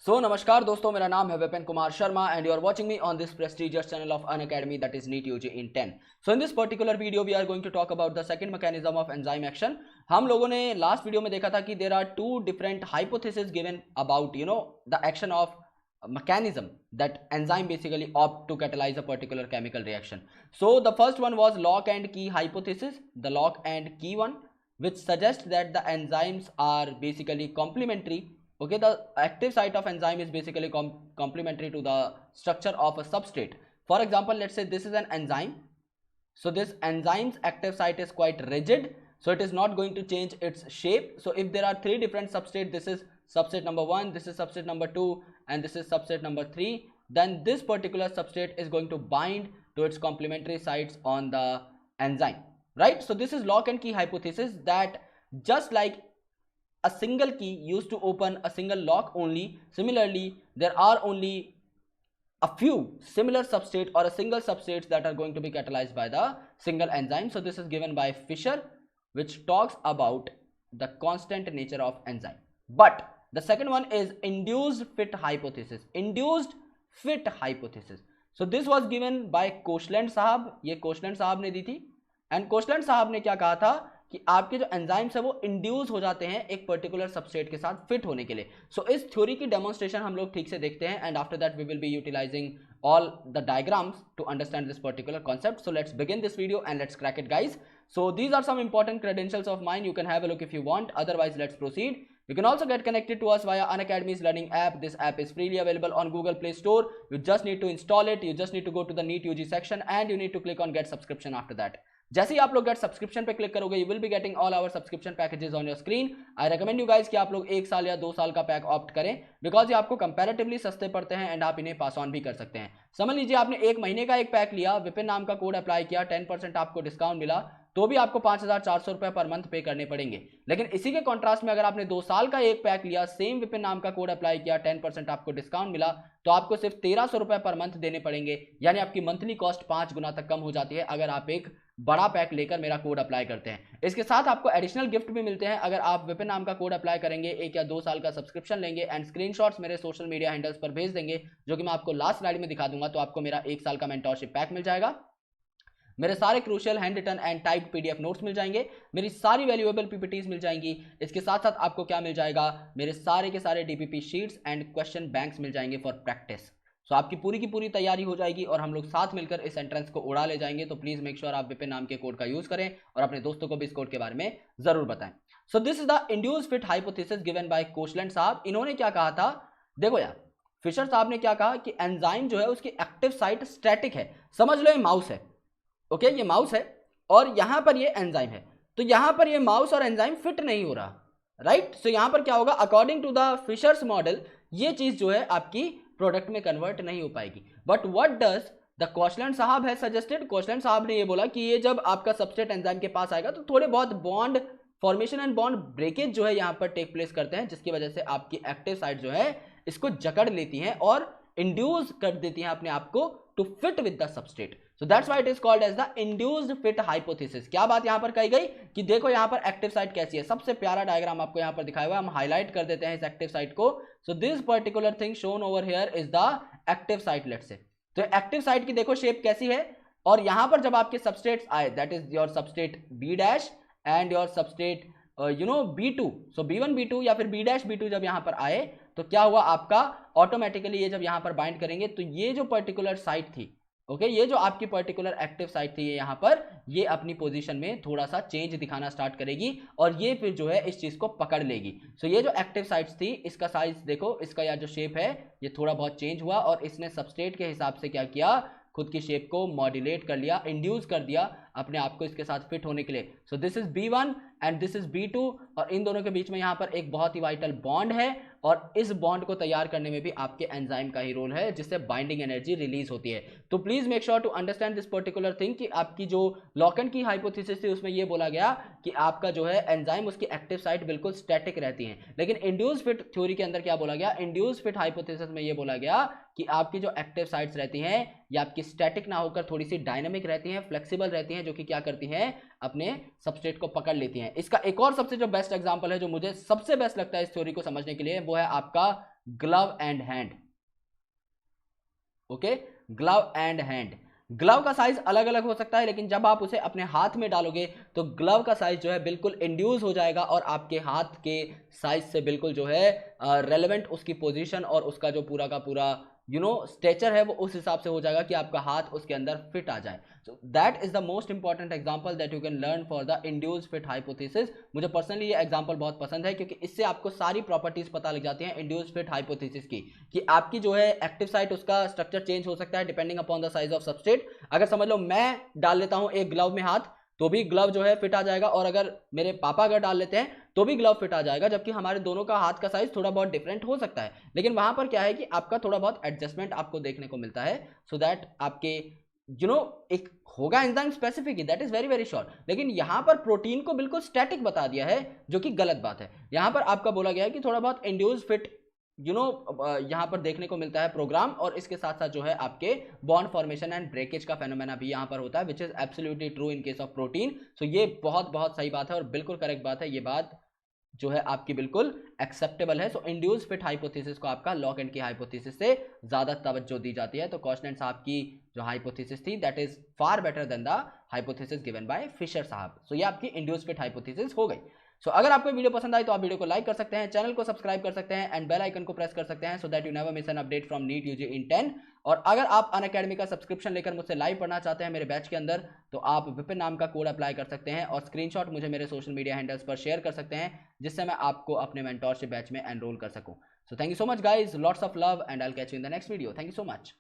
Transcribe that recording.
नमस्कार दोस्तों, मेरा नाम है Vipin Kumar Sharma and you are watching me on this prestigious channel of Unacademy, that is NEET UG in 10. So in this particular video we are going to talk about the second mechanism of enzyme action. हम लोगों ने last video में देखा था कि there are two different hypotheses given about the action of mechanism that enzyme basically opt to catalyze a particular chemical reaction. So the first one was lock and key hypothesis, the lock and key one, which suggests that the enzymes are basically complementary. Okay, the active site of enzyme is basically complementary to the structure of a substrate. For example, let's say this is an enzyme. So this enzyme's active site is quite rigid, so it is not going to change its shape. So if there are three different substrates, this is substrate number 1, this is substrate number 2, and this is substrate number 3, then this particular substrate is going to bind to its complementary sites on the enzyme, right? So this is lock and key hypothesis, that just like a single key used to open a single lock only, similarly there are only a few similar substrates or a single substrates that are going to be catalyzed by the single enzyme. So this is given by Fisher, which talks about the constant nature of enzyme. But the second one is induced fit hypothesis. Induced fit hypothesis. So this was given by Koshland साहब, ये Koshland साहब ने दी थी, and Koshland साहब ने क्या कहा था कि आपके जो एंजाइम्स है वो इंड्यूस हो जाते हैं एक पर्टिकुलर सबस्ट्रेट के साथ फिट होने के लिए. सो इस थ्योरी की डेमोन्स्ट्रेशन हम लोग ठीक से देखते हैं, and after that we will be utilising all the diagrams to understand this particular concept. So let's begin this video and let's crack it, guys. So these are some important credentials of mine. You can have a look if you want. Otherwise, let's proceed. You can also get connected to us via Unacademy's learning app. This app is freely available on Google Play Store. You just need to install it. You just need to go to the NEET UG section and you need to click on get subscription after that. जैसे ही आप लोग get subscription पे click करोगे, you will be getting all our subscription packages on your screen. I recommend you guys कि आप लोग 1 साल या 2 साल का पैक ऑप्ट करें, बिकॉज ये आपको कंपैरेटिवली सस्ते पड़ते हैं एंड आप इन्हें पास ऑन भी कर सकते हैं. समझ लीजिए आपने 1 महीने का एक पैक लिया, विपिन नाम का कोड अप्लाई किया, 10% आपको डिस्काउंट मिला, तो भी आपको 5,400 रुपए पर मंथ पे करने पड़ेंगे. लेकिन इसी के कॉन्ट्रास्ट में अगर आपने 2 साल का एक पैक लिया, सेम विपिन नाम का कोड अप्लाई किया, 10% आपको डिस्काउंट मिला, तो आपको सिर्फ 1,300 रुपए पर मंथ देने पड़ेंगे. यानी आपकी मंथली कॉस्ट 5 गुना तक कम हो जाती है अगर आप एक बड़ा पैक लेकर मेरा कोड अप्लाई करते हैं. इसके साथ आपको एडिशनल गिफ्ट भी मिलते हैं अगर आप विपिन नाम का कोड अप्लाई करेंगे, 1 या 2 साल का सब्सक्रिप्शन लेंगे एंड स्क्रीनशॉट्स मेरे सोशल मीडिया हैंडल्स पर भेज देंगे, जो कि मैं आपको लास्ट स्लाइड में दिखा दूंगा. तो आपको मेरा 1 साल का मेंटोरशिप पैक मिल जाएगा, मेरे सारे crucial hand written and typed PDF notes मिल जाएंगे, मेरी सारी वैल्यूएबल पीपीटीज मिल जाएंगी. इसके साथ साथ आपको क्या मिल जाएगा, मेरे सारे के सारे DPP sheets and question banks मिल जाएंगे फॉर प्रैक्टिस. सो आपकी पूरी की पूरी तैयारी हो जाएगी और हम लोग साथ मिलकर इस एंट्रेंस को उड़ा ले जाएंगे. तो प्लीज मेक श्योर आप विपिन नाम के कोड का यूज करें और अपने दोस्तों को भी इस कोड के बारे में जरूर बताएं. So this is the induced fit hypothesis given bye Koshland साहब. इन्होंने क्या कहा था, देखो यार, फिशर साहब ने क्या कहा कि एंजाइम जो है उसकी एक्टिव साइट स्टैटिक है. समझ लो ये माउस है, ओके, ये माउस है और यहां पर ये एंजाइम है. तो यहां पर ये माउस और एंजाइम फिट नहीं हो रहा, राइट. सो यहां पर क्या होगा, according to the Fisher's model ये चीज जो है आपकी प्रोडक्ट में कन्वर्ट नहीं हो पाएगी. But what does the Koshland साहब है सजेस्टेड, कोशलैंड साहब ने ये बोला कि ये जब आपका सबस्ट्रेट एंजाइम के पास आएगा तो थोड़े बहुत bond formation and bond breakage जो है यहां पर टेक प्लेस करते हैं, जिसकी वजह से आपकी एक्टिव साइट जो है इसको जकड़ लेती हैं और इंड्यूस कर देती हैं अपने आप को to fit with the substrate. So that's why it is called as the induced fit hypothesis. क्या बात यहां पर कही गई कि देखो यहां पर एक्टिव साइट कैसी है. सबसे प्यारा डायग्राम आपको यहां पर दिखाया हुआ है, हम हाईलाइट कर देते हैं इस एक्टिव साइट को. So this particular thing shown over here is the active site, let's say. तो एक्टिव साइट की देखो शेप कैसी है, और यहां पर जब आपके सबस्ट्रेट्स आए, that is your substrate B dash and your substrate B2. So B1 B2 या फिर B डैश B2 जब यहां पर आए तो क्या हुआ, आपका ऑटोमेटिकली ये जब यहां पर बाइंड करेंगे तो ये जो पर्टिकुलर साइट थी, ओके, ये जो आपकी पर्टिकुलर एक्टिव साइट थी ये यहाँ पर ये अपनी पोजीशन में थोड़ा सा चेंज दिखाना स्टार्ट करेगी और ये फिर जो है इस चीज को पकड़ लेगी. सो ये जो एक्टिव साइट्स थी इसका साइज देखो, इसका या जो शेप है ये थोड़ा बहुत चेंज हुआ और इसने सबस्ट्रेट के हिसाब से क्या किया, खुद की शेप को मॉड्यूलेट कर लिया, इंड्यूस कर दिया अपने आप को इसके साथ फिट होने के लिए. So this is B1 and this is B2 और इन दोनों के बीच में यहाँ पर एक बहुत ही वाइटल बॉन्ड है और इस बॉन्ड को तैयार करने में भी आपके एंजाइम का ही रोल है, जिससे बाइंडिंग एनर्जी रिलीज होती है. तो please make sure to understand this particular thing कि आपकी जो लॉक एंड की हाइपोथेसिस थी उसमें ये बोला गया कि आपका जो है एंजाइम उसकी एक्टिव साइट बिल्कुल स्टैटिक रहती है. लेकिन इंड्यूस फिट थ्योरी के अंदर क्या बोला गया, इंड्यूस फिट हाइपोथेसिस में ये बोला गया कि आपकी जो एक्टिव साइट्स रहती हैं ये आपकी स्टैटिक ना होकर थोड़ी सी डायनामिक रहती हैं, फ्लेक्सिबल रहती हैं, जो कि क्या करती हैं, अपने सबस्ट्रेट को पकड़ लेती हैं. इसका एक और सबसे जो बेस्ट एग्जांपल है, जो मुझे सबसे बेस्ट लगता है इस थ्योरी को समझने के लिए, वो है आपका glove and hand. Okay, glove and hand. Glove का साइज अलग अलग हो सकता है, लेकिन जब आप उसे अपने हाथ में डालोगे तो ग्लव का साइज जो है बिल्कुल इंड्यूस हो जाएगा और आपके हाथ के साइज से बिल्कुल जो है रेलेवेंट उसकी पोजीशन और उसका जो पूरा का पूरा स्ट्रेचर है वो उस हिसाब से हो जाएगा कि आपका हाथ उसके अंदर फिट आ जाए। So that is the most important example that you can learn for the induce fit hypothesis. मुझे पर्सनली ये एग्जांपल बहुत पसंद है क्योंकि इससे आपको सारी प्रॉपर्टीज पता लग जाती हैं इंड्यूस फिट हाइपोथेसिस की, कि आपकी जो है एक्टिव साइट उसका स्ट्रक्चर चेंज हो सकता है depending upon the size of substrate. अगर समझ लो मैं डाल लेता हूं एक ग्लव में हाथ तो भी ग्लव जो है फिट आ जाएगा, और अगर मेरे पापा अगर डाल लेते हैं तो भी ग्लव फिट आ जाएगा, जबकि हमारे दोनों का हाथ का साइज थोड़ा बहुत डिफरेंट हो सकता है। लेकिन वहां पर क्या है कि आपका थोड़ा बहुत एडजस्टमेंट आपको देखने को मिलता है, सो दैट आपके एक होगा enzyme specific, that is very very sure. लेकिन यहां पर प्रोटीन को बिल्कुल स्टैटिक बता दिया है, जो कि गलत बात है। यहां पर आपका बोला गया है कि थोड़ा बहुत इंड्यूस फिट यहां पर देखने को मिलता है प्रोग्राम, और इसके साथ साथ जो है आपके बॉन्ड फॉर्मेशन एंड ब्रेकेज का फेनोमेना भी यहां पर होता है, which is absolutely true in case of protein. So ये बहुत बहुत सही बात है और बिल्कुल करेक्ट बात है, ये बात जो है आपकी बिल्कुल एक्सेप्टेबल है। सो इंड्यूस फिट हाइपोथेसिस को आपका लॉक एंड की हाइपोथेसिस से ज्यादा तवज्जो दी जाती है। तो कॉस्टनेंट साहब की जो हाइपोथेसिस थी that is far better than the hypothesis given by Fisher साहब। सो ये आपकी इंड्यूस फिट हाइपोथेसिस हो गई। सो अगर आपको वीडियो पसंद आई तो आप वीडियो को लाइक कर सकते हैं, चैनल को सब्सक्राइब कर सकते हैं एंड बेल आइकन को प्रेस कर सकते हैं, so that you never miss an update from NEET UG in 10। और अगर आप अनअकैडमी का सब्सक्रिप्शन लेकर मुझसे लाइव पढ़ना चाहते हैं मेरे बैच के अंदर, तो आप विपिन नाम का कोड अप्लाई कर सकते हैं और स्क्रीनशॉट मुझे मेरे सोशल मीडिया हैंडल्स पर शेयर कर सकते हैं, जिससे मैं आपको अपने मेंटोरशिप बैच में एनरोल कर सकूं। So thank you so much guys, lots of love and I will catch you in the next video. Thank you so much.